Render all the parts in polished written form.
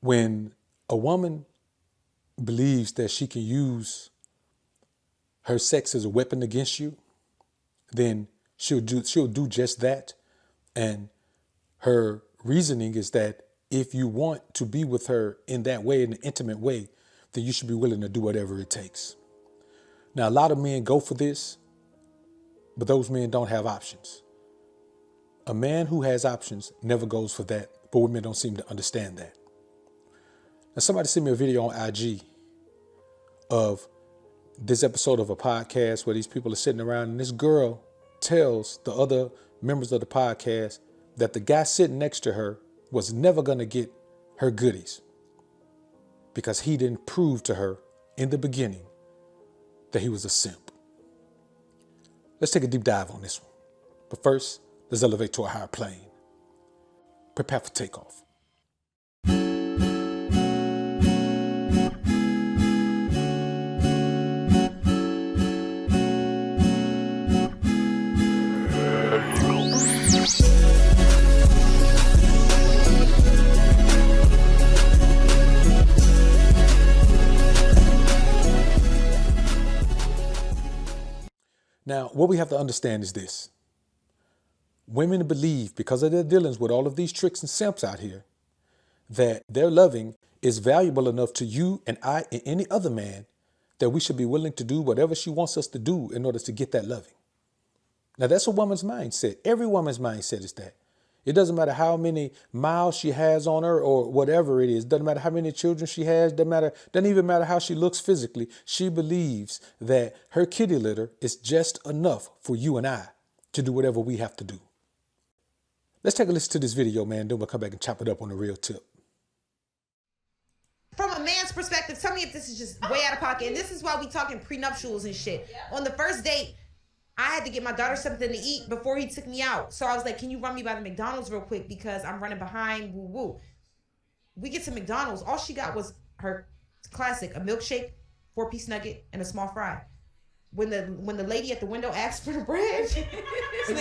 When a woman believes that she can use her sex as a weapon against you, then she'll do just that. And her reasoning is that if you want to be with her in that way, in an intimate way, then you should be willing to do whatever it takes. Now, a lot of men go for this, but those men don't have options. A man who has options never goes for that, but women don't seem to understand that. Now, somebody sent me a video on IG of this episode of a podcast where these people are sitting around and this girl tells the other members of the podcast that the guy sitting next to her was never going to get her goodies because he didn't prove to her in the beginning that he was a simp. Let's take a deep dive on this one. But first, let's elevate to a higher plane. Prepare for takeoff. Now, what we have to understand is this. Women believe, because of their dealings with all of these tricks and simps out here, that their loving is valuable enough to you and I and any other man that we should be willing to do whatever she wants us to do in order to get that loving. Now, that's a woman's mindset. Every woman's mindset is that. It doesn't matter how many miles she has on her or whatever it is. Doesn't matter how many children she has. Doesn't even matter how she looks physically. She believes that her kitty litter is just enough for you and I to do whatever we have to do. Let's take a listen to this video, man. Then we'll come back and chop it up on the real tip. From a man's perspective, tell me if this is just way out of pocket. And this is why we talking prenuptials and shit. Yeah. On the first date, I had to get my daughter something to eat before he took me out. So I was like, can you run me by the McDonald's real quick because I'm running behind, woo woo. We get to McDonald's. All she got was her classic, a milkshake, 4-piece nugget, and a small fry. When the lady at the window asked for the bread, she's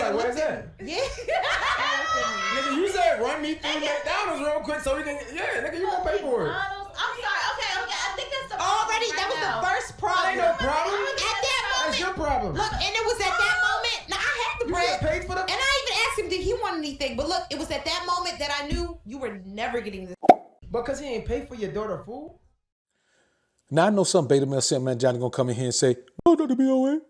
like, where's that? Yeah. Nigga, you said run me through McDonald's real quick so we can, yeah, nigga, you gonna pay for it. I'm sorry, okay, I think that's the already, that was the first problem. That ain't no problem. At that moment. That's your problem. Look, and it was at that moment, now I had the bread. You paid for the... And I even asked him, did he want anything? But look, it was at that moment that I knew you were never getting this. Because he ain't paid for your daughter food? Now, I know some beta male simp man Johnny gonna come in here and say, oh, Dr. BOA,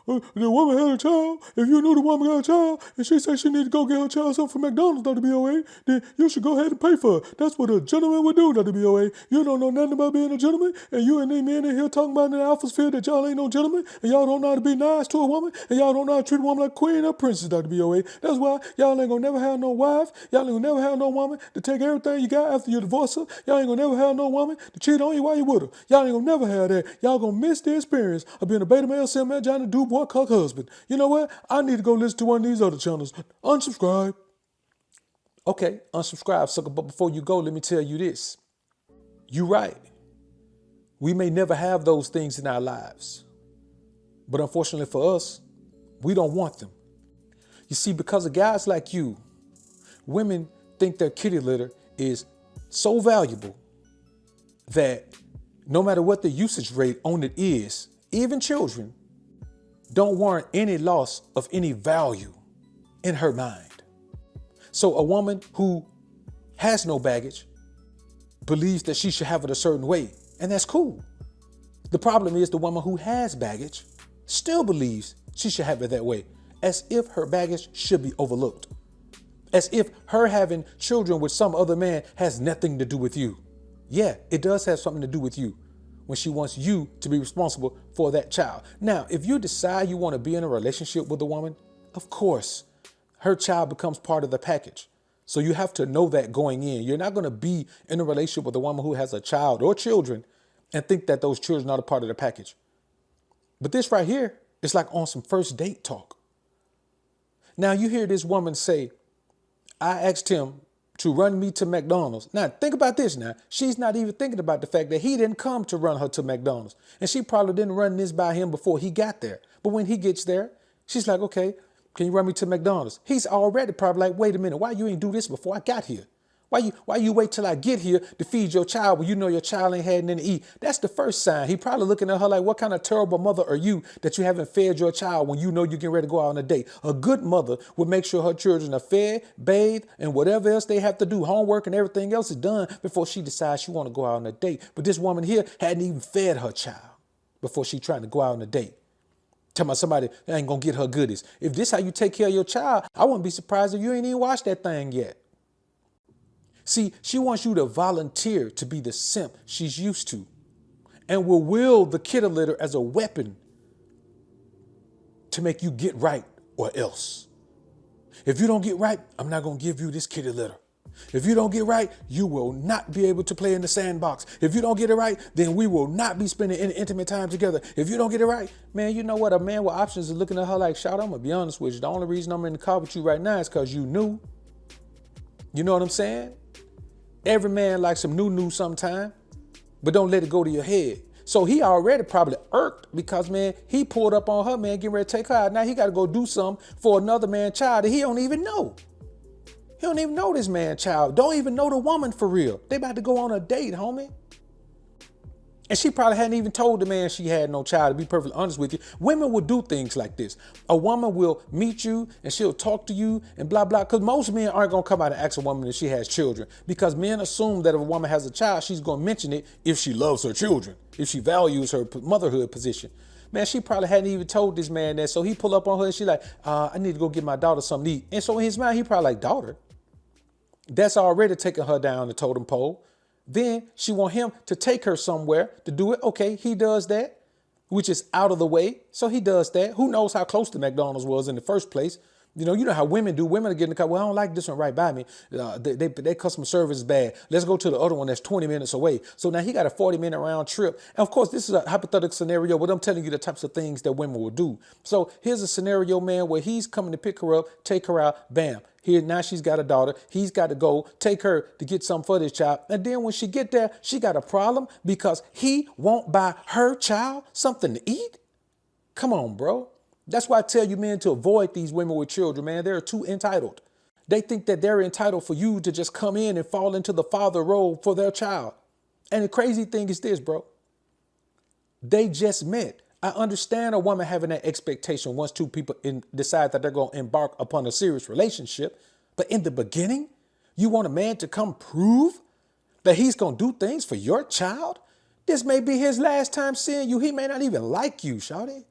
the woman had a child. If you knew the woman got a child and she said she need to go get her child something from McDonald's, Dr. BOA, then you should go ahead and pay for it. That's what a gentleman would do, Dr. BOA. You don't know nothing about being a gentleman, and you and these men in here talking about in the alpha sphere that y'all ain't no gentleman, and y'all don't know how to be nice to a woman, and y'all don't know how to treat a woman like queen or princess, Dr. BOA. That's why y'all ain't gonna never have no wife. Y'all ain't gonna never have no woman to take everything you got after you divorce her. Y'all ain't gonna never have no woman to cheat on you while you with her. Y'all ain't gonna never have that. Y'all gonna miss the experience of being a beta male simp man Johnny DuBois cuck husband. You know what? I need to go listen to one of these other channels. Unsubscribe. Okay, unsubscribe, sucker. But before you go, let me tell you this. You're right. We may never have those things in our lives. But unfortunately for us, we don't want them. You see, because of guys like you, women think their kitty litter is so valuable that no matter what the usage rate on it is, even children don't warrant any loss of any value in her mind. So a woman who has no baggage believes that she should have it a certain way, and that's cool. The problem is the woman who has baggage still believes she should have it that way, as if her baggage should be overlooked, as if her having children with some other man has nothing to do with you. Yeah, it does have something to do with you, when she wants you to be responsible for that child. Now, if you decide you want to be in a relationship with a woman, of course, her child becomes part of the package. So you have to know that going in. You're not going to be in a relationship with a woman who has a child or children and think that those children are a part of the package. But this right here is like on some first date talk. Now you hear this woman say, I asked him to run me to McDonald's. Now, think about this now. She's not even thinking about the fact that he didn't come to run her to McDonald's. And she probably didn't run this by him before he got there. But when he gets there, she's like, okay, can you run me to McDonald's? He's already probably like, wait a minute, why you ain't do this before I got here? Why you wait till I get here to feed your child when you know your child ain't had nothing to eat? That's the first sign. He probably looking at her like, what kind of terrible mother are you that you haven't fed your child when you know you're getting ready to go out on a date? A good mother would make sure her children are fed, bathed, and whatever else they have to do, homework and everything else is done before she decides she want to go out on a date. But this woman here hadn't even fed her child before she trying to go out on a date. Tell me somebody ain't gonna get her goodies. If this how you take care of your child, I wouldn't be surprised if you ain't even watched that thing yet. See, she wants you to volunteer to be the simp she's used to and will wield the kitty litter as a weapon to make you get right or else. If you don't get right, I'm not going to give you this kitty litter. If you don't get right, you will not be able to play in the sandbox. If you don't get it right, then we will not be spending any intimate time together. If you don't get it right, man, you know what? A man with options is looking at her like, shout, I'm going to be honest with you. The only reason I'm in the car with you right now is because you knew. You know what I'm saying? Every man likes some new sometime, but don't let it go to your head. So he already probably irked because, man, he pulled up on her, man, getting ready to take her out. Now he got to go do something for another man's child that he don't even know. He don't even know this man's child. Don't even know the woman for real. They about to go on a date, homie. And she probably hadn't even told the man she had no child, to be perfectly honest with you. Women will do things like this. A woman will meet you and she'll talk to you and blah, blah. Because most men aren't going to come out and ask a woman if she has children. Because men assume that if a woman has a child, she's going to mention it if she loves her children, if she values her motherhood position. Man, she probably hadn't even told this man that. So he pull up on her and she like, I need to go get my daughter something to eat. And so in his mind, he probably like, daughter? That's already taking her down the totem pole. Then she want him to take her somewhere to do it. Okay, he does that, which is out of the way. So he does that. Who knows how close the McDonald's was in the first place? You know how women do. Women are getting in the car. Well, I don't like this one right by me. Their customer service is bad. Let's go to the other one that's 20 minutes away. So now he got a 40-minute round trip. And of course, this is a hypothetical scenario, but I'm telling you the types of things that women will do. So here's a scenario, man, where he's coming to pick her up, take her out, bam. Here, now she's got a daughter. He's got to go take her to get something for this child. And then when she get there, she got a problem because he won't buy her child something to eat. Come on, bro. That's why I tell you, men, to avoid these women with children, man. They're too entitled. They think that they're entitled for you to just come in and fall into the father role for their child. And the crazy thing is this, bro. They just met. I understand a woman having that expectation once two people decide that they're going to embark upon a serious relationship. But in the beginning, you want a man to come prove that he's going to do things for your child? This may be his last time seeing you. He may not even like you, shawty.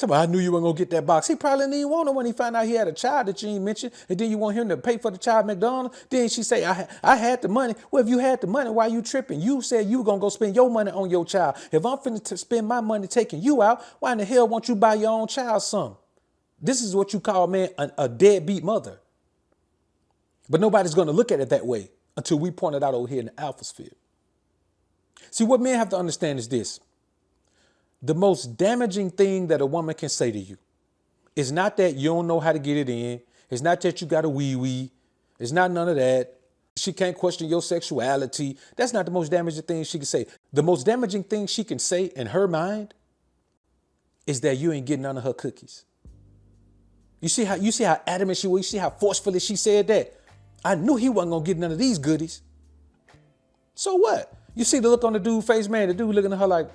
I knew you weren't going to get that box. He probably didn't even want it when he found out he had a child that you ain't mentioned. And then you want him to pay for the child at McDonald's. Then she say, I had the money. Well, if you had the money, why you tripping? You said you were going to go spend your money on your child. If I'm finna spend my money taking you out, why in the hell won't you buy your own child something? This is what you call, man, a deadbeat mother. But nobody's going to look at it that way until we point it out over here in the alpha sphere. See, what men have to understand is this. The most damaging thing that a woman can say to you is not that you don't know how to get it in. It's not that you got a wee-wee. It's not none of that. She can't question your sexuality. That's not the most damaging thing she can say. The most damaging thing she can say in her mind is that you ain't getting none of her cookies. You see how adamant she was? You see how forcefully she said that? I knew he wasn't going to get none of these goodies. So what? You see the look on the dude's face, man. The dude looking at her like,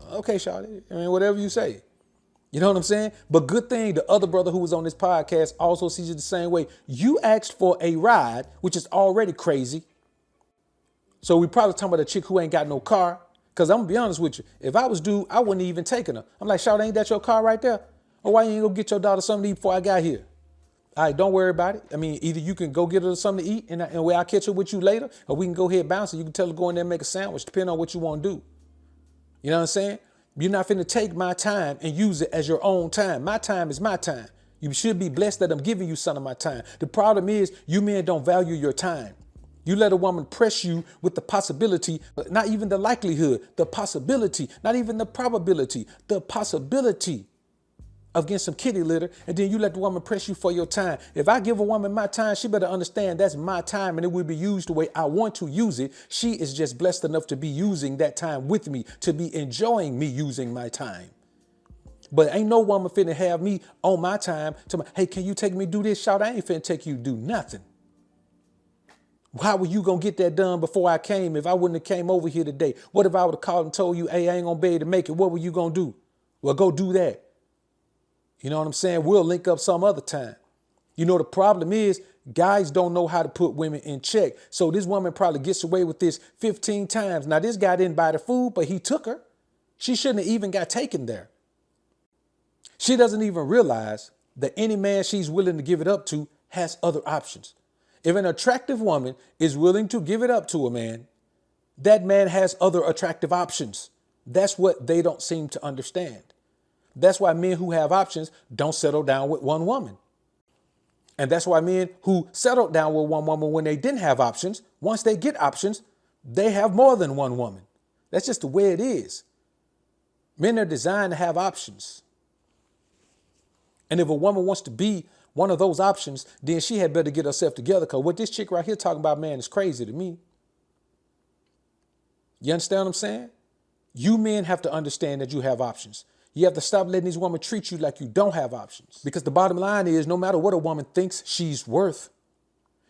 okay, shawty, I mean, whatever you say. You know what I'm saying? But good thing the other brother who was on this podcast also sees it the same way. You asked for a ride, which is already crazy. So we probably talking about a chick who ain't got no car. Because I'm going to be honest with you. If I was dude, I wouldn't even taken her. I'm like, shawty, ain't that your car right there? Or why you ain't go get your daughter something to eat before I got here? All right, don't worry about it. I mean, either you can go get her something to eat and I'll catch her with you later, or we can go ahead bounce and you can tell her to go in there and make a sandwich, depending on what you want to do. You know what I'm saying? You're not finna take my time and use it as your own time. My time is my time. You should be blessed that I'm giving you some of my time. The problem is you men don't value your time. You let a woman press you with the possibility, not even the likelihood, the possibility, not even the probability, the possibility of getting some kitty litter, and then you let the woman press you for your time. If I give a woman my time, she better understand that's my time and it will be used the way I want to use it. She is just blessed enough to be using that time with me, to be enjoying me using my time. But ain't no woman finna have me on my time to hey, can you take me do this? Shout, I ain't finna take you do nothing. How were you going to get that done before I came if I wouldn't have came over here today? What if I would have called and told you, hey, I ain't going to be able to make it? What were you going to do? Well, go do that. You know what I'm saying? We'll link up some other time. You know, the problem is guys don't know how to put women in check. So this woman probably gets away with this 15 times. Now, this guy didn't buy the food, but he took her. She shouldn't have even got taken there. She doesn't even realize that any man she's willing to give it up to has other options. If an attractive woman is willing to give it up to a man, that man has other attractive options. That's what they don't seem to understand. That's why men who have options don't settle down with one woman. And that's why men who settled down with one woman when they didn't have options, once they get options, they have more than one woman. That's just the way it is. Men are designed to have options. And if a woman wants to be one of those options, then she had better get herself together, because what this chick right here talking about, man, is crazy to me. You understand what I'm saying? You men have to understand that you have options. You have to stop letting these women treat you like you don't have options. Because the bottom line is, no matter what a woman thinks she's worth,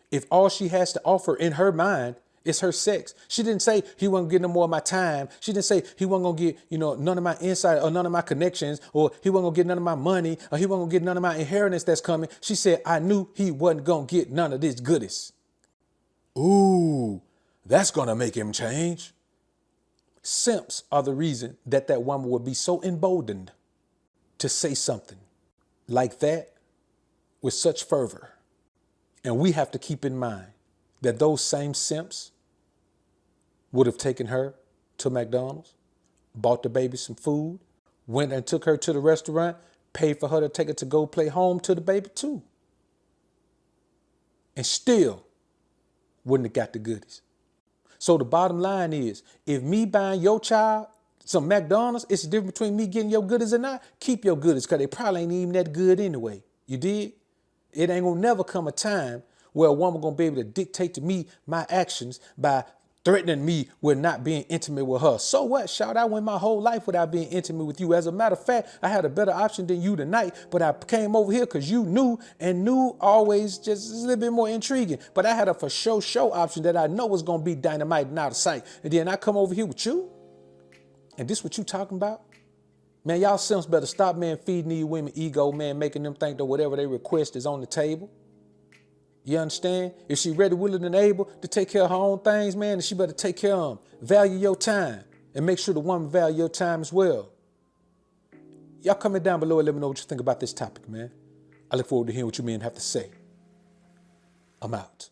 if all she has to offer in her mind is her sex. She didn't say he wasn't getting no more of my time. She didn't say he wasn't going to get, none of my insight or none of my connections, or he wasn't going to get none of my money, or he wasn't going to get none of my inheritance that's coming. She said, I knew he wasn't going to get none of this goodies. Ooh, that's going to make him change. Simps are the reason that woman would be so emboldened to say something like that with such fervor. And we have to keep in mind that those same simps would have taken her to McDonald's, bought the baby some food, went and took her to the restaurant, paid for her to take her to go play home to the baby too. And still wouldn't have got the goodies. So the bottom line is, if me buying your child some McDonald's, it's the difference between me getting your goodies or not. Keep your goodies, because they probably ain't even that good anyway. You did? It ain't gonna never come a time where a woman gonna be able to dictate to me my actions by threatening me with not being intimate with her. So what? Shout, I went my whole life without being intimate with you. As a matter of fact, I had a better option than you tonight, but I came over here because you knew, and knew always just a little bit more intriguing. But I had a for sure option that I know was going to be dynamite and out of sight. And then I come over here with you, and this what you talking about? Man, y'all simps better stop, man, feeding these women ego, man, making them think that whatever they request is on the table. You understand? If she ready, willing, and able to take care of her own things, man, then she better take care of them. Value your time, and make sure the woman value your time as well. Y'all comment down below and let me know what you think about this topic, man. I look forward to hearing what you men have to say. I'm out.